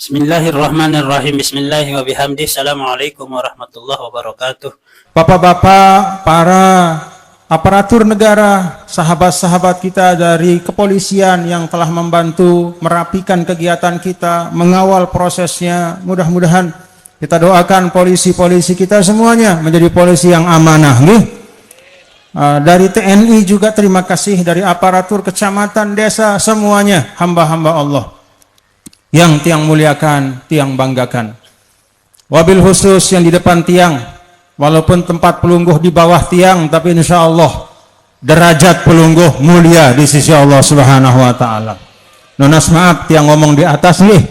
Bismillahirrahmanirrahim. Bismillahi wa bihamdi. Assalamualaikum warahmatullahi wabarakatuh. Bapak-bapak, para aparatur negara, sahabat-sahabat kita dari kepolisian yang telah membantu merapikan kegiatan kita, mengawal prosesnya. Mudah-mudahan kita doakan polisi-polisi kita semuanya menjadi polisi yang amanah. Dari TNI juga terima kasih, dari aparatur kecamatan, desa, semuanya hamba-hamba Allah yang tiang muliakan, tiang banggakan. Wabil khusus yang di depan tiang, walaupun tempat pelungguh di bawah tiang, tapi insya Allah derajat pelungguh mulia di sisi Allah Subhanahu wa Ta'ala. Nonas maaf, tiang ngomong di atas nih.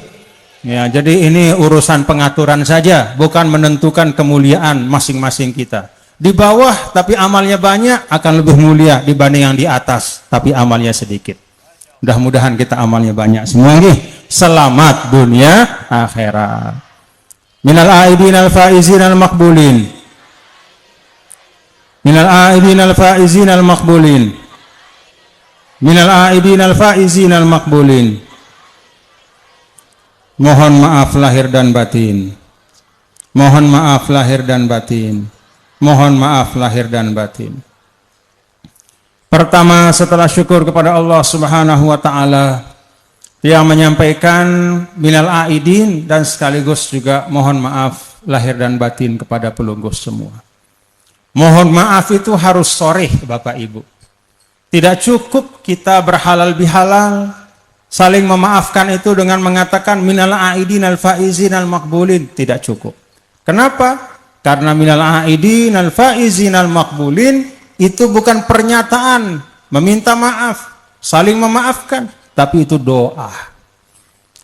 Ya, jadi ini urusan pengaturan saja, bukan menentukan kemuliaan masing-masing kita. Di bawah tapi amalnya banyak akan lebih mulia dibanding yang di atas tapi amalnya sedikit. Mudah-mudahan kita amalnya banyak semua nih. Selamat dunia akhirat. Minal aidin al faizin al maqbulin. Minal aidin al faizin al maqbulin. Minal aidin al faizin al maqbulin. Mohon maaf lahir dan batin. Mohon maaf lahir dan batin. Mohon maaf lahir dan batin. Pertama, setelah syukur kepada Allah Subhanahu wa Ta'ala yang menyampaikan minal aidin, dan sekaligus juga mohon maaf lahir dan batin kepada pelungguh semua. Mohon maaf itu harus soreh, Bapak Ibu. Tidak cukup kita berhalal bihalal, saling memaafkan itu dengan mengatakan minal aidin al faizin al maqbulin. Tidak cukup. Kenapa? Karena minal aidin al faizin al maqbulin itu bukan pernyataan meminta maaf, saling memaafkan, tapi itu doa.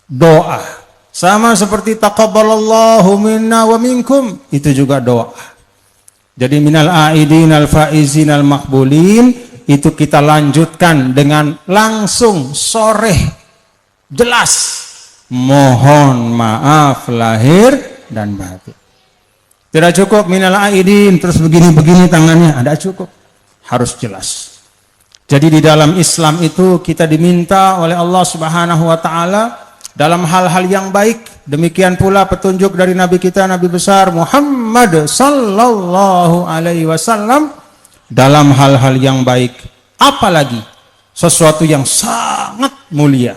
Doa. Sama seperti taqabbalallahu minna wa minkum, itu juga doa. Jadi minal aidin al faizin al maqbulin itu kita lanjutkan dengan langsung soreh jelas. Mohon maaf lahir dan batin. Tidak cukup minal aidin terus begini-begini tangannya, tidak cukup. Harus jelas. Jadi di dalam Islam itu kita diminta oleh Allah Subhanahu wa Ta'ala dalam hal-hal yang baik. Demikian pula petunjuk dari Nabi kita, Nabi besar Muhammad sallallahu alaihi wasallam dalam hal-hal yang baik. Apalagi sesuatu yang sangat mulia,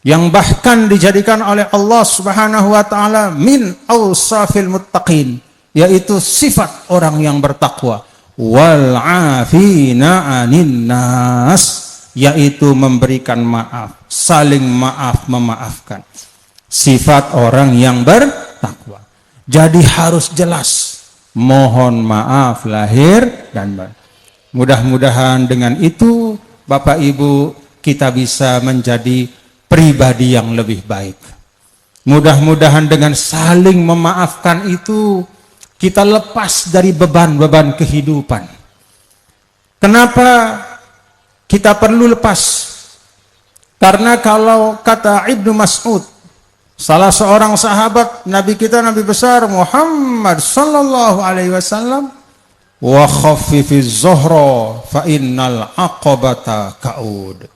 yang bahkan dijadikan oleh Allah Subhanahu wa Ta'ala min awsafil muttaqin, yaitu sifat orang yang bertakwa. Wal afina anin nas, yaitu memberikan maaf, saling maaf, memaafkan. Sifat orang yang bertakwa. Jadi harus jelas, mohon maaf lahir dan batin. Mudah-mudahan dengan itu Bapak Ibu kita bisa menjadi pribadi yang lebih baik. Mudah-mudahan dengan saling memaafkan itu kita lepas dari beban-beban kehidupan. Kenapa kita perlu lepas? Karena kalau kata Ibnu Mas'ud, salah seorang sahabat Nabi kita, Nabi besar Muhammad sallallahu alaihi wasallam, wa khaffifiz zuhra fa innal aqabata ka'ud.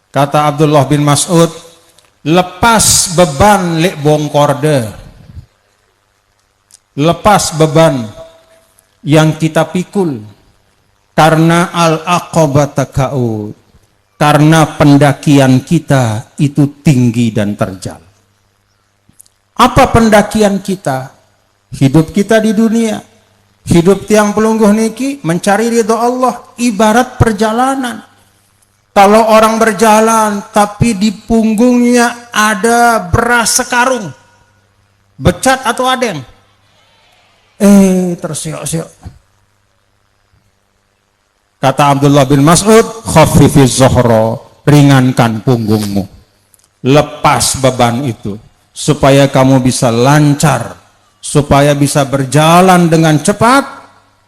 Kata Abdullah bin Mas'ud, lepas beban lek bongkorde. Lepas beban yang kita pikul karena al-aqabata ka'ud, karena pendakian kita itu tinggi dan terjal. Apa pendakian kita? Hidup kita di dunia, hidup tiang pelungguh niki mencari ridho Allah, ibarat perjalanan. Kalau orang berjalan tapi di punggungnya ada beras sekarung, becat atau adeng, tersiok-siok. Kata Abdullah bin Mas'ud, khaffifiz zuhra, ringankan punggungmu, lepas beban itu supaya kamu bisa lancar, supaya bisa berjalan dengan cepat,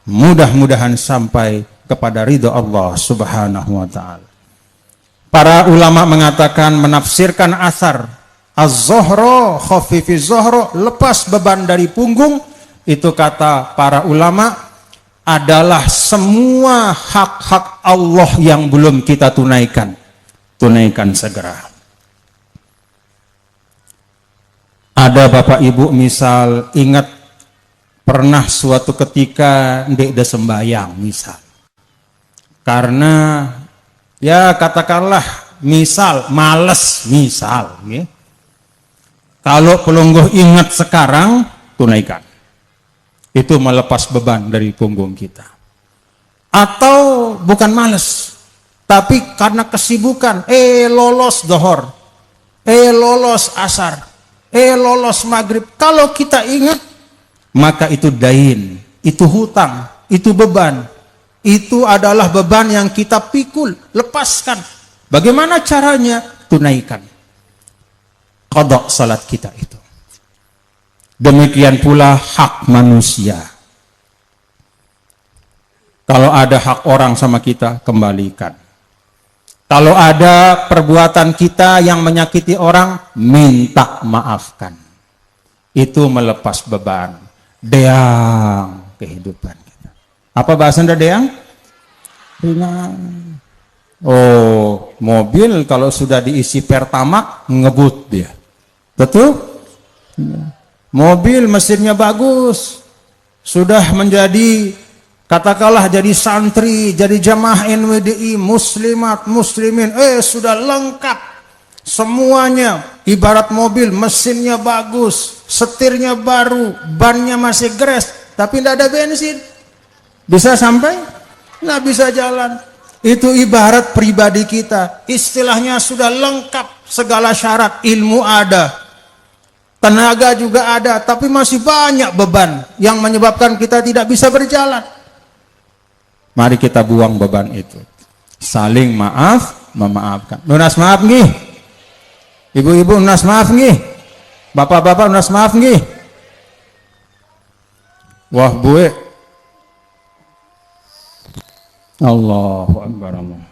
mudah-mudahan sampai kepada ridho Allah Subhanahu wa Ta'ala. Para ulama mengatakan, menafsirkan asar az-zuhra, khaffifiz zuhra, lepas beban dari punggung, itu kata para ulama adalah semua hak-hak Allah yang belum kita tunaikan. Tunaikan segera. Ada Bapak Ibu misal ingat pernah suatu ketika ndek de sembayang misal. Karena ya katakanlah misal males misal ya. Kalau pelungguh ingat sekarang tunaikan. Itu melepas beban dari punggung kita. Atau bukan males, tapi karena kesibukan, lolos dohor, lolos asar, lolos maghrib. Kalau kita ingat, maka itu dain, itu hutang, itu beban. Itu adalah beban yang kita pikul, lepaskan. Bagaimana caranya? Tunaikan. Qadha salat kita itu. Demikian pula hak manusia. Kalau ada hak orang sama kita, kembalikan. Kalau ada perbuatan kita yang menyakiti orang, minta maafkan. Itu melepas beban. Deang kehidupan kita. Apa bahasa Anda deang? Ringan. Oh, mobil kalau sudah diisi pertamax ngebut dia. Betul? Mobil mesinnya bagus. Sudah menjadi katakanlah jadi santri, jadi jamaah NWDI, muslimat, muslimin, sudah lengkap semuanya. Ibarat mobil, mesinnya bagus, setirnya baru, bannya masih gres, tapi tidak ada bensin. Bisa sampai? Nggak bisa jalan. Itu ibarat pribadi kita, istilahnya sudah lengkap segala syarat, ilmu ada, tenaga juga ada, tapi masih banyak beban yang menyebabkan kita tidak bisa berjalan. Mari kita buang beban itu. Saling maaf, memaafkan. Nunas maaf nggih. Ibu-ibu nunas maaf nggih. Bapak-bapak nunas maaf nggih. Wah, buwe. Allahu Akbar Allah.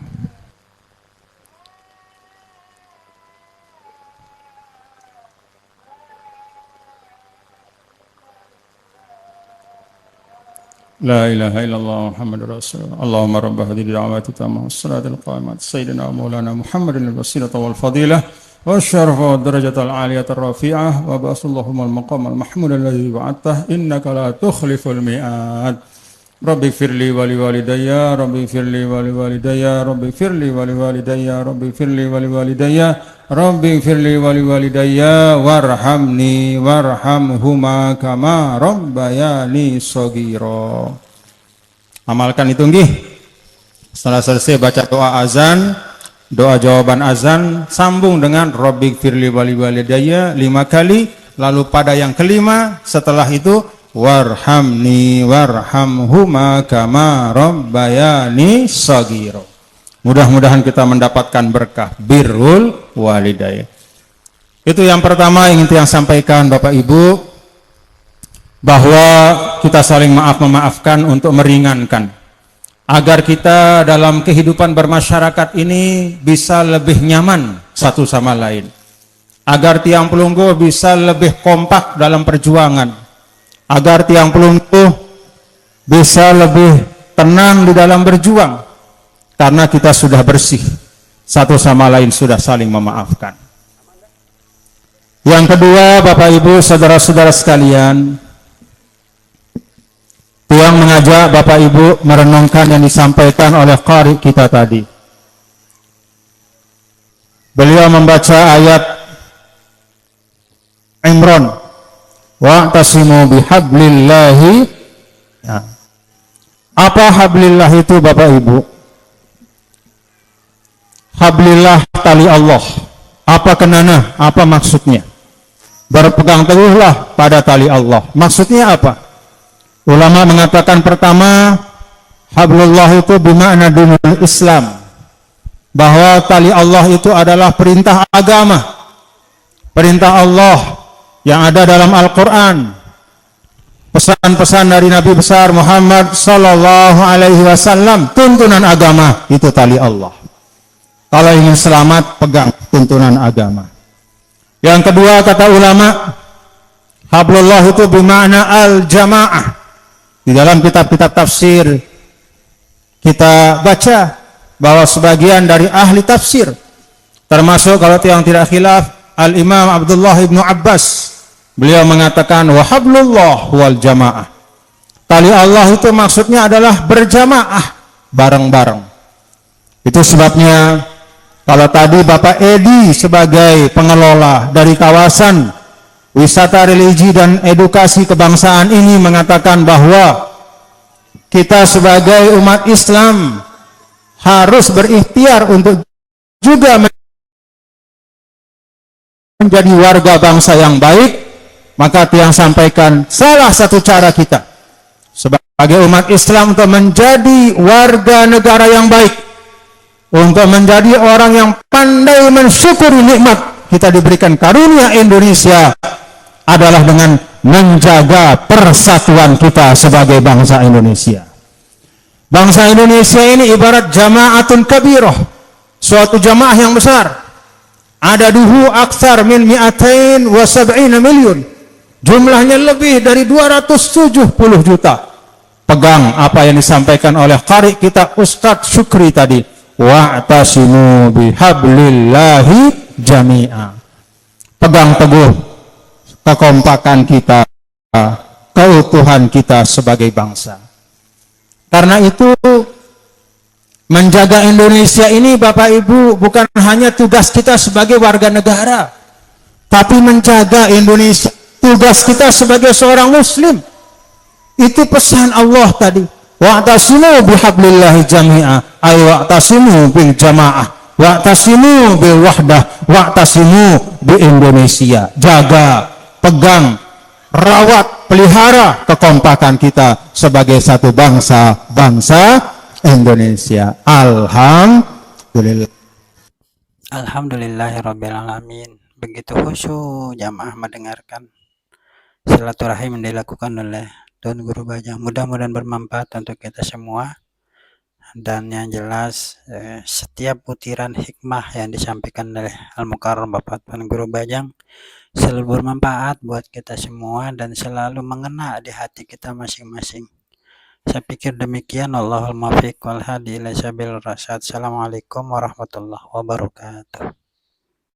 La ilaha illallah Muhammadur Rasulullah. Allahumma rabb hadhihi da'wati tammah was-salatil qaimat sayyidina wa maulana Muhammadin al-wasilata wal fadilah wasyarafa wad darajatal aliyata rafi'ah wa ba'asallahumma al-maqam al-mahmud alladhi ba'attah innaka la tukhliful mi'ad. Rabbi firli wa liwalidayya, Rabbi firli wa liwalidayya, Rabbi firli wa liwalidayya, Rabbi firli wa liwalidayya, Rabbi firli wa liwalidayya, warhamni warhamhuma kama rabbayani shaghira. Amalkan itu nggih. Setelah selesai baca doa azan, doa jawaban azan, sambung dengan Rabbi firli wa liwalidayya 5 kali, lalu pada yang kelima setelah itu warhamni warhamhuma kama rabbayani shaghira. Mudah-mudahan kita mendapatkan berkah birrul walidayya. Itu yang pertama ingin saya sampaikan Bapak Ibu, bahwa kita saling maaf-memaafkan untuk meringankan agar kita dalam kehidupan bermasyarakat ini bisa lebih nyaman satu sama lain, agar tiang pelunggu bisa lebih kompak dalam perjuangan, agar tiang pelunggu bisa lebih tenang di dalam berjuang, karena kita sudah bersih, satu sama lain sudah saling memaafkan. Yang kedua, Bapak Ibu, saudara-saudara sekalian, tiang mengajak Bapak Ibu merenungkan yang disampaikan oleh qari kita tadi. Beliau membaca ayat Imran, wa'tasimu bihablillahi. Ya. Apa hablillah itu Bapak Ibu? Hablillah tali Allah. Apa kenana? Apa maksudnya? Berpegang teguhlah pada tali Allah. Maksudnya apa? Ulama mengatakan pertama, hablullah itu bermakna dinul Islam. Bahwa tali Allah itu adalah perintah agama. Perintah Allah yang ada dalam Al-Quran, pesan-pesan dari Nabi besar Muhammad Sallallahu Alaihi Wasallam, tuntunan agama itu tali Allah. Kalau ingin selamat, pegang tuntunan agama. Yang kedua, kata ulama, hablullah itu bermakna al-jamaah. Di dalam kitab-kitab tafsir kita baca bahwa sebagian dari ahli tafsir, termasuk kalau yang tidak khilaf Al-Imam Abdullah ibnu Abbas Beliau mengatakan wahablullah wal jamaah. Tali Allah itu maksudnya adalah berjamaah, bareng-bareng. Itu sebabnya kalau tadi Bapak Edi sebagai pengelola dari kawasan wisata religi dan edukasi kebangsaan ini mengatakan bahwa kita sebagai umat Islam harus berikhtiar untuk juga menjadi warga bangsa yang baik, maka tiang sampaikan salah satu cara kita sebagai umat Islam untuk menjadi warga negara yang baik, untuk menjadi orang yang pandai mensyukuri nikmat kita diberikan karunia Indonesia adalah dengan menjaga persatuan kita sebagai bangsa Indonesia. Bangsa Indonesia ini ibarat jama'atun kabirah, suatu jamaah yang besar. Ada duhu aksar min mi'atain wa sab'ina milyun. Jumlahnya lebih dari 270 juta. Pegang apa yang disampaikan oleh qari kita Ustadz Syukri tadi. Wa'tasimu bihablillahi jami'a. Pegang teguh kekompakan kita, keutuhan kita sebagai bangsa. Karena itu menjaga Indonesia ini Bapak Ibu bukan hanya tugas kita sebagai warga negara, tapi menjaga Indonesia tugas kita sebagai seorang muslim. Itu pesan Allah tadi. Wa'tasimu bihablillahi jami'a, ay wa'tasimu bil jamaah, wa'tasimu bil wahdah, wa'tasimu bi Indonesia. Jaga, pegang, rawat, pelihara kekompakan kita sebagai satu bangsa Indonesia. Alhamdulillah. Alhamdulillahirabbil alamin. Begitu khusyuk jamaah mendengarkan silaturahim yang dilakukan oleh Tuan Guru Bajang. Mudah-mudahan bermanfaat untuk kita semua. Dan yang jelas setiap butiran hikmah yang disampaikan oleh Al-Mukarram Bapak Tuan Guru Bajang selalu bermanfaat buat kita semua dan selalu mengena di hati kita masing-masing. Saya pikir demikian. Allahul muwaffiq wal hadi ila sabil rasyad. Assalamualaikum warahmatullahi wabarakatuh.